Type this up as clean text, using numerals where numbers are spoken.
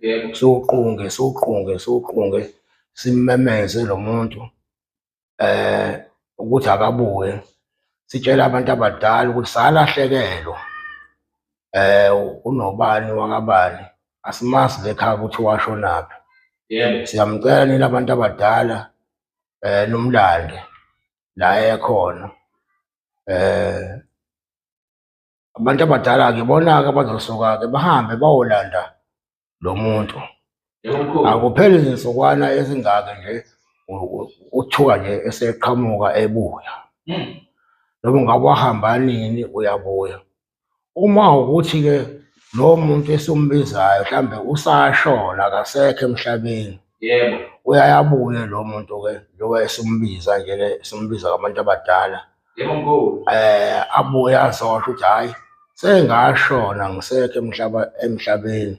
Yebo. Siwuqunge simemeze lo muntu ukuthi akabuye. Sitshele abantu abadala ukuthi sakalahlekelwa unobani wakabani, asimazi la ekhaya ukuthi washonaphi. Yebo. Siyamcela nina abantu abadala nomlande la ekhona. Abantu abadala-ke ibona-ke abazosuka-ke bahambe bayolanda lo muntu. Yebo mkhulu. Akupheli izinsukwana ezingaki nje uthuka nje eseqhamuka ebuya. Noma ngabe wahamba nini uyabuya. Uma ukuthi-ke lowo muntu esumbizayo mhlambe usashona akasekho emhlabeni, yebo, uyaye abuye lo muntu-ke njengoba esumbiza nje simbiza ngabantu abadala. Yebo mkhulu. Abuye azosho ukuthi hhayi sengashona ngisekho emhlabeni.